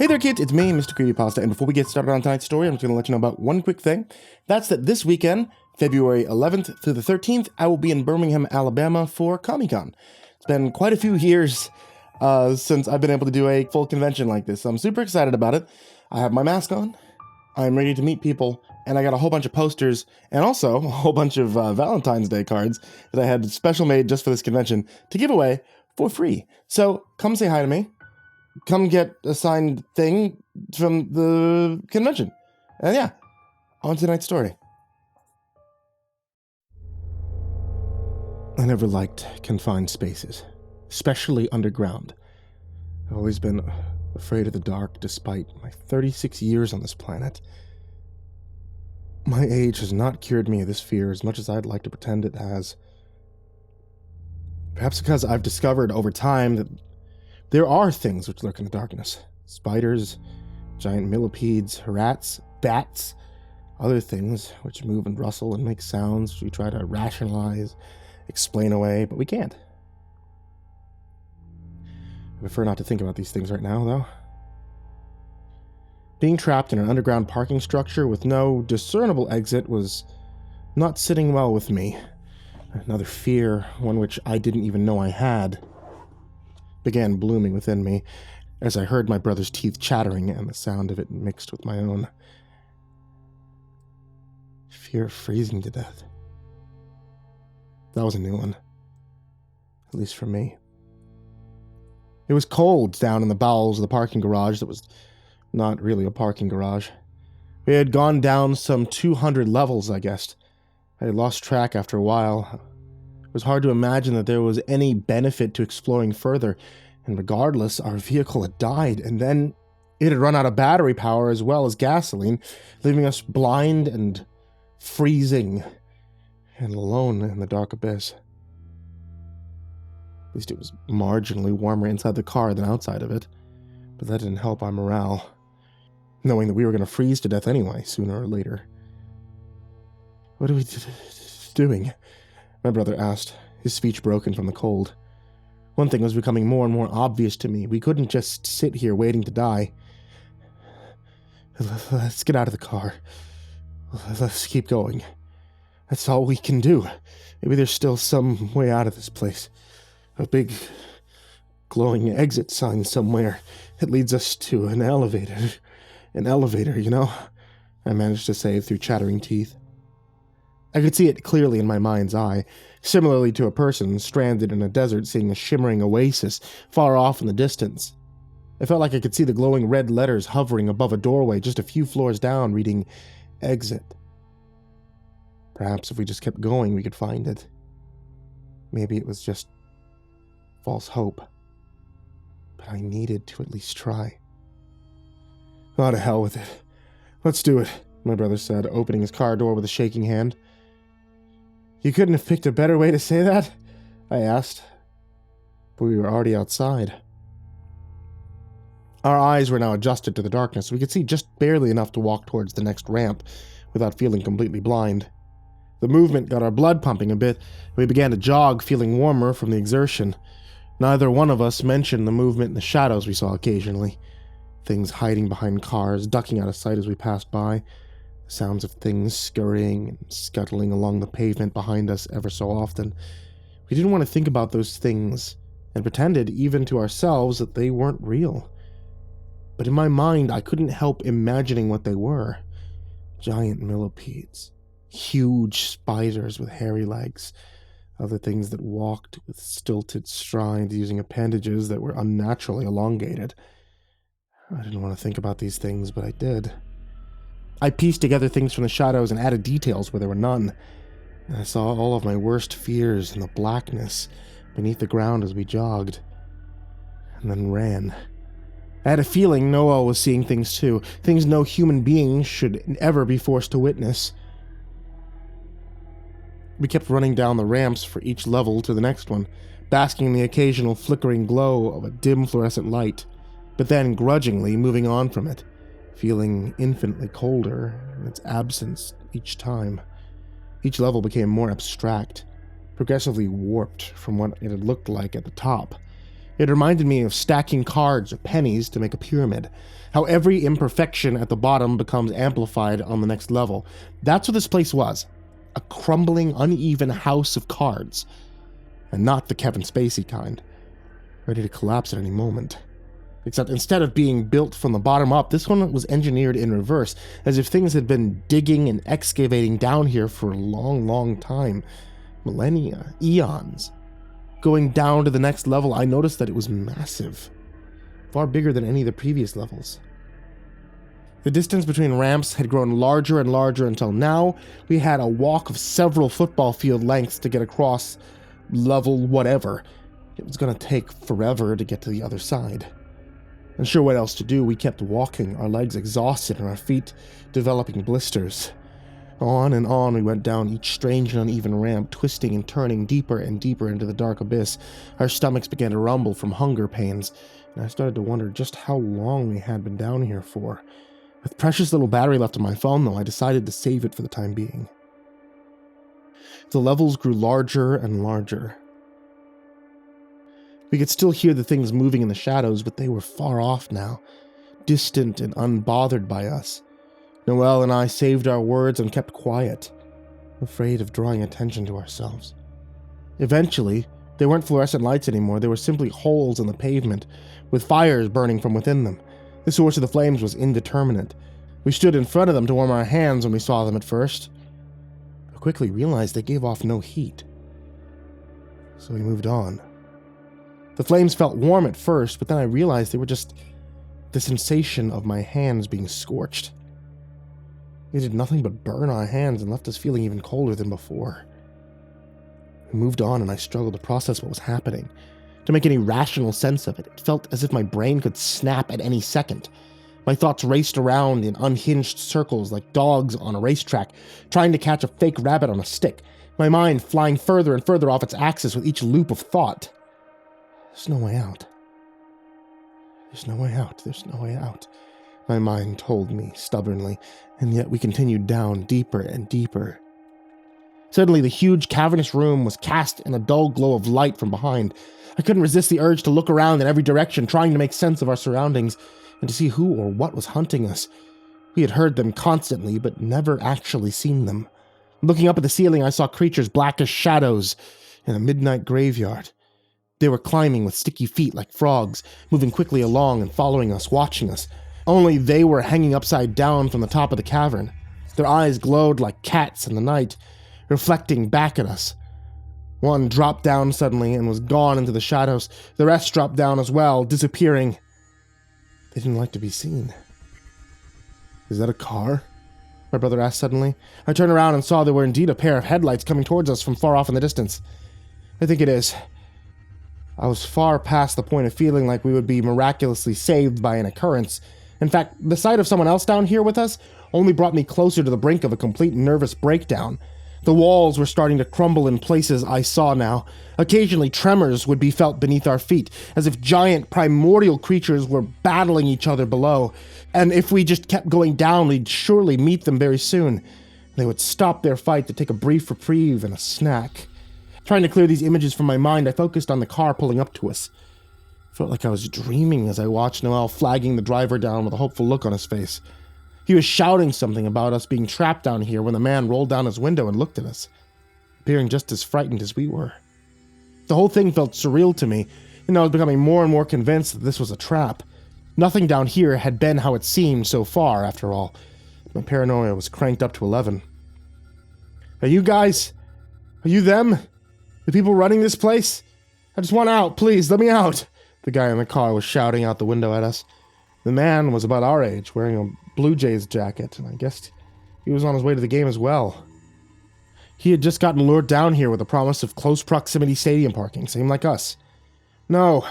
Hey there kids, it's me, MrCreepyPasta, and before we get started on tonight's story, I'm just going to let you know about one quick thing. That's that this weekend, February 11th through the 13th, I will be in Birmingham, Alabama for Comic-Con. It's been quite a few years since I've been able to do a full convention like this, so I'm super excited about it. I have my mask on, I'm ready to meet people, and I got a whole bunch of posters, and also a whole bunch of Valentine's Day cards that I had special made just for this convention to give away for free. So come say hi to me. Come get a signed thing from the convention. And yeah, on to tonight's story. I never liked confined spaces, especially underground. I've always been afraid of the dark despite my 36 years on this planet. My age has not cured me of this fear as much as I'd like to pretend it has. Perhaps because I've discovered over time that there are things which lurk in the darkness. Spiders, giant millipedes, rats, bats, other things which move and rustle and make sounds which we try to rationalize, explain away, but we can't. I prefer not to think about these things right now, though. Being trapped in an underground parking structure with no discernible exit was not sitting well with me. Another fear, one which I didn't even know I had, began blooming within me as I heard my brother's teeth chattering and the sound of it mixed with my own. Fear of freezing to death. That was a new one. At least for me. It was cold down in the bowels of the parking garage that was not really a parking garage. We had gone down some 200 levels, I guessed. I had lost track after a while. It was hard to imagine that there was any benefit to exploring further, and regardless, our vehicle had died, and then it had run out of battery power as well as gasoline, leaving us blind and freezing and alone in the dark abyss. At least it was marginally warmer inside the car than outside of it, but that didn't help our morale, knowing that we were going to freeze to death anyway, sooner or later. What are we doing? My brother asked, his speech broken from the cold. One thing was becoming more and more obvious to me. We couldn't just sit here waiting to die. Let's get out of the car. Let's keep going. That's all we can do. Maybe there's still some way out of this place. A big, glowing exit sign somewhere that leads us to an elevator. An elevator, you know? I managed to say through chattering teeth. I could see it clearly in my mind's eye, similarly to a person stranded in a desert seeing a shimmering oasis far off in the distance. I felt like I could see the glowing red letters hovering above a doorway just a few floors down, reading exit. Perhaps if we just kept going, we could find it. Maybe it was just false hope. But I needed to at least try. Oh, to hell with it. Let's do it, my brother said, opening his car door with a shaking hand. You couldn't have picked a better way to say that? I asked. But we were already outside. Our eyes were now adjusted to the darkness. We could see just barely enough to walk towards the next ramp without feeling completely blind. The movement got our blood pumping a bit, and we began to jog, feeling warmer from the exertion. Neither one of us mentioned the movement in the shadows we saw occasionally. Things hiding behind cars, ducking out of sight as we passed by. Sounds of things scurrying and scuttling along the pavement behind us ever so often. We didn't want to think about those things, and pretended, even to ourselves, that they weren't real. But in my mind, I couldn't help imagining what they were. Giant millipedes, huge spiders with hairy legs, other things that walked with stilted strides using appendages that were unnaturally elongated. I didn't want to think about these things, but I did. I pieced together things from the shadows and added details where there were none. And I saw all of my worst fears in the blackness beneath the ground as we jogged. And then ran. I had a feeling Noah was seeing things too, things no human being should ever be forced to witness. We kept running down the ramps for each level to the next one, basking in the occasional flickering glow of a dim fluorescent light, but then grudgingly moving on from it, feeling infinitely colder in its absence each time. Each level became more abstract, progressively warped from what it had looked like at the top, It reminded me of stacking cards or pennies to make a pyramid. How every imperfection at the bottom becomes amplified on the next level. That's what this place was. A crumbling, uneven house of cards. And not the Kevin Spacey kind. Ready to collapse at any moment. Except instead of being built from the bottom up, this one was engineered in reverse, as if things had been digging and excavating down here for a long, long time. Millennia, eons. Going down to the next level, I noticed that it was massive. Far bigger than any of the previous levels. The distance between ramps had grown larger and larger until now we had a walk of several football field lengths to get across level whatever. It was going to take forever to get to the other side. Unsure what else to do, we kept walking, our legs exhausted and our feet developing blisters. On and on we went down each strange and uneven ramp, twisting and turning deeper and deeper into the dark abyss. Our stomachs began to rumble from hunger pains, and I started to wonder just how long we had been down here for. With precious little battery left on my phone, though, I decided to save it for the time being. The levels grew larger and larger. We could still hear the things moving in the shadows, but they were far off now, distant and unbothered by us. Noelle and I saved our words and kept quiet, afraid of drawing attention to ourselves. Eventually, they weren't fluorescent lights anymore, they were simply holes in the pavement, with fires burning from within them. The source of the flames was indeterminate. We stood in front of them to warm our hands when we saw them at first, but quickly realized they gave off no heat. So we moved on. The flames felt warm at first, but then I realized they were just the sensation of my hands being scorched. They did nothing but burn our hands and left us feeling even colder than before. We moved on and I struggled to process what was happening. To make any rational sense of it, it felt as if my brain could snap at any second. My thoughts raced around in unhinged circles like dogs on a racetrack, trying to catch a fake rabbit on a stick, my mind flying further and further off its axis with each loop of thought. There's no way out. There's no way out. There's no way out. My mind told me stubbornly, and yet we continued down deeper and deeper. Suddenly, the huge cavernous room was cast in a dull glow of light from behind. I couldn't resist the urge to look around in every direction, trying to make sense of our surroundings, and to see who or what was hunting us. We had heard them constantly, but never actually seen them. Looking up at the ceiling, I saw creatures black as shadows in a midnight graveyard. They were climbing with sticky feet like frogs, moving quickly along and following us, watching us. Only they were hanging upside down from the top of the cavern. Their eyes glowed like cats in the night, reflecting back at us. One dropped down suddenly and was gone into the shadows. The rest dropped down as well, disappearing. They didn't like to be seen. Is that a car? My brother asked suddenly. I turned around and saw there were indeed a pair of headlights coming towards us from far off in the distance. I think it is. I was far past the point of feeling like we would be miraculously saved by an occurrence. In fact, the sight of someone else down here with us only brought me closer to the brink of a complete nervous breakdown. The walls were starting to crumble in places I saw now. Occasionally, tremors would be felt beneath our feet, as if giant primordial creatures were battling each other below. And if we just kept going down, we'd surely meet them very soon. They would stop their fight to take a brief reprieve and a snack. Trying to clear these images from my mind, I focused on the car pulling up to us. Felt like I was dreaming as I watched Noel flagging the driver down with a hopeful look on his face. He was shouting something about us being trapped down here when the man rolled down his window and looked at us, appearing just as frightened as we were. The whole thing felt surreal to me, and I was becoming more and more convinced that this was a trap. Nothing down here had been how it seemed so far, after all. My paranoia was cranked up to 11. Are you guys? Are you them? The people running this place? I just want out, please, let me out. The guy in the car was shouting out the window at us. The man was about our age, wearing a Blue Jays jacket, and I guessed he was on his way to the game as well. He had just gotten lured down here with the promise of close proximity stadium parking, same like us. No,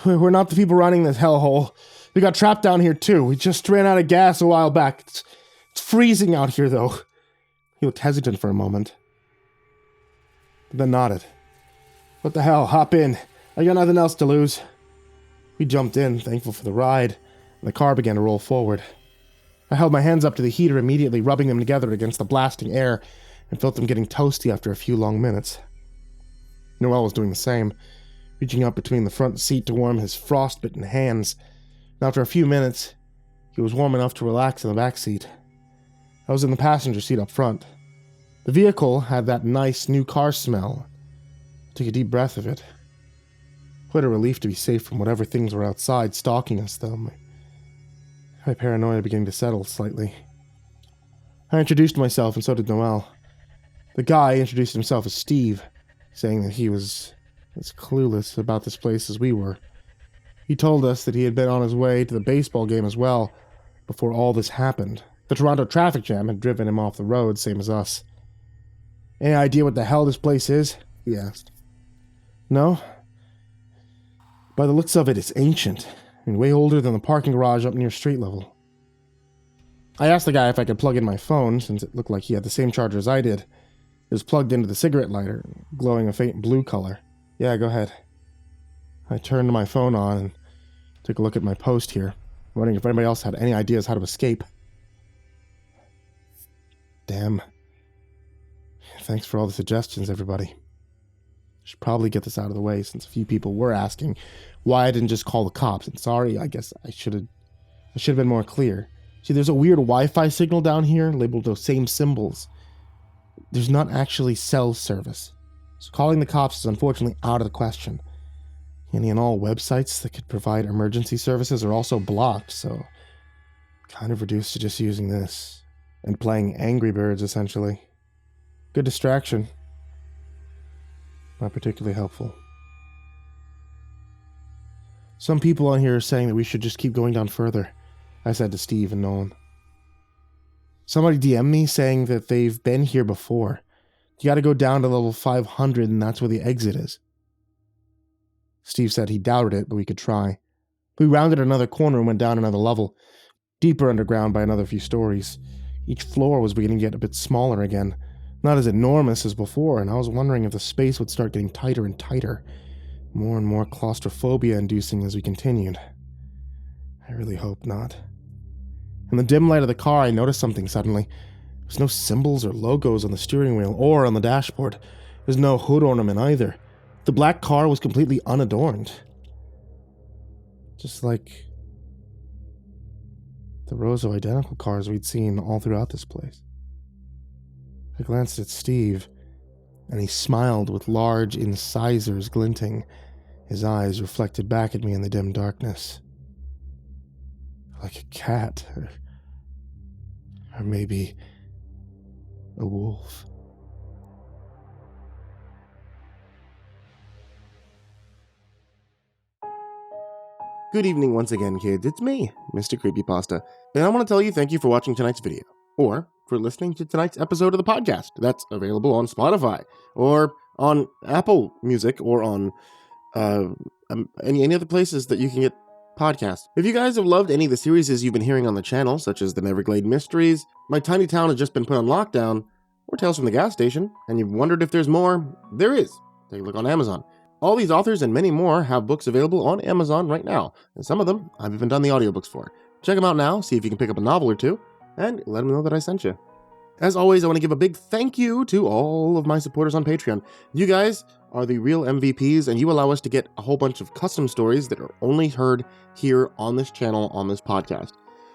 we're not the people running this hellhole. We got trapped down here too. We just ran out of gas a while back. It's freezing out here, though. He looked hesitant for a moment, but then nodded. What the hell, hop in. I got nothing else to lose. We jumped in, thankful for the ride, and the car began to roll forward. I held my hands up to the heater, immediately rubbing them together against the blasting air, and felt them getting toasty after a few long minutes. Noelle was doing the same. reaching up between the front seat to warm his frostbitten hands. And after a few minutes, he was warm enough to relax in the back seat. I was in the passenger seat up front. The vehicle had that nice new car smell. I took a deep breath of it. Quite a relief to be safe from whatever things were outside stalking us, though. My paranoia beginning to settle slightly. I introduced myself, and so did Noel. The guy introduced himself as Steve, saying that he was as clueless about this place as we were. He told us that he had been on his way to the baseball game as well before all this happened. The Toronto traffic jam had driven him off the road, same as us. Any idea what the hell this place is? He asked. No? By the looks of it, it's ancient, and way older than the parking garage up near street level. I asked the guy if I could plug in my phone, since it looked like he had the same charger as I did. It was plugged into the cigarette lighter, glowing a faint blue color. Yeah, go ahead. I turned my phone on and took a look at my post here, wondering if anybody else had any ideas how to escape. Damn. Thanks for all the suggestions, everybody. Should probably get this out of the way, since a few people were asking why I didn't just call the cops. And sorry, I guess I should have been more clear. See, there's a weird Wi-Fi signal down here, labeled those same symbols. There's not actually cell service. So calling the cops is unfortunately out of the question. Any and all websites that could provide emergency services are also blocked, so kind of reduced to just using this. And playing Angry Birds, essentially. Good distraction. Not particularly helpful. Some people on here are saying that we should just keep going down further, I said to Steve and Nolan. Somebody DM'd me saying that they've been here before. You gotta go down to level 500 and that's where the exit is. Steve said he doubted it, but we could try. We rounded another corner and went down another level, deeper underground by another few stories. Each floor was beginning to get a bit smaller again, not as enormous as before, and I was wondering if the space would start getting tighter and tighter, more and more claustrophobia-inducing as we continued. I really hope not. In the dim light of the car, I noticed something suddenly. There was no symbols or logos on the steering wheel or on the dashboard. There's no hood ornament either. The black car was completely unadorned. Just like the rows of identical cars we'd seen all throughout this place. I glanced at Steve, and he smiled with large incisors glinting. His eyes reflected back at me in the dim darkness. Like a cat, or maybe a wolf. Good evening once again, kids. It's me, MrCreepyPasta, and I want to tell you thank you for watching tonight's video, or for listening to tonight's episode of the podcast. That's available on Spotify, or on Apple Music, or on any other places that you can get podcasts. If you guys have loved any of the series you've been hearing on the channel, such as the Neverglade Mysteries, My Tiny Town Has Just Been Put on Lockdown, or Tales from the Gas Station, and you've wondered if there's more, there is. Take a look on Amazon. All these authors and many more have books available on Amazon right now, and some of them I've even done the audiobooks for. Check them out now, see if you can pick up a novel or two, and let them know that I sent you. As always, I want to give a big thank you to all of my supporters on Patreon. You guys are the real MVPs, and you allow us to get a whole bunch of custom stories that are only heard here on this channel, on this podcast.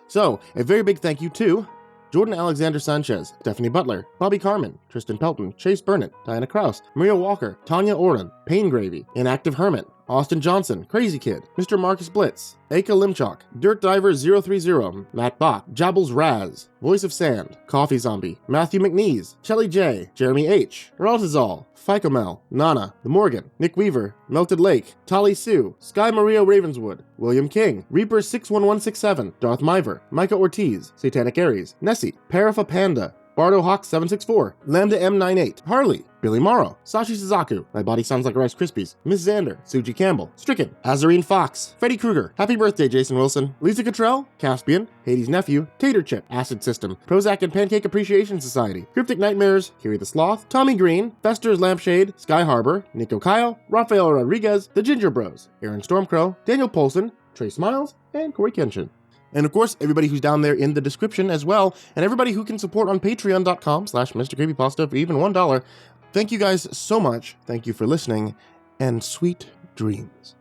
So, a very big thank you to Jordan Alexander Sanchez, Stephanie Butler, Bobby Karman, Tristan Pelton, Chase Burnett, Diana Kraus, Maria Walker, Tonya Oran, Paingravy, Inactive Hermit, Austin Johnson, Crazy Kid, MrMarcusBlitz, Aika Limchoc, Dirt Diver 030, Matt Bach, Jabbles Raz, Voiceofsand, Coffee Zombie, Matthew McNeese, ChellyJay, Jeremy H, raltizal, PhycoMel, Nana, TheMorrigan, Nick Weaver, MeltedLake, Tali Sue, SkyMara Ravenswood, William King, Reaper 61167, Darth Miver, Micah Ortiz, Satanic Aries, Nessie, Parafa Panda, Bardo Hawk 764, Lambda M98, Harley, Billy Morrow, Sashi Suzaku, My Body Sounds Like Rice Krispies, Miss Xander, Suji Campbell, Stricken, Azarine Fox, Freddy Krueger, Happy Birthday Jason Wilson, Lisa Cottrell, Caspian, Hades' Nephew, Tater Chip, Acid System, Prozac and Pancake Appreciation Society, Cryptic Nightmares, Kiri the Sloth, Tommy Green, Fester's Lampshade, Sky Harbor, Nico Kyle, Rafael Rodriguez, The Ginger Bros, Aaron Stormcrow, Daniel Polson, Trey Smiles, and Corey Kenshin. And of course, everybody who's down there in the description as well, and everybody who can support on patreon.com/MrCreepyPasta for even $1. Thank you guys so much. Thank you for listening, and sweet dreams.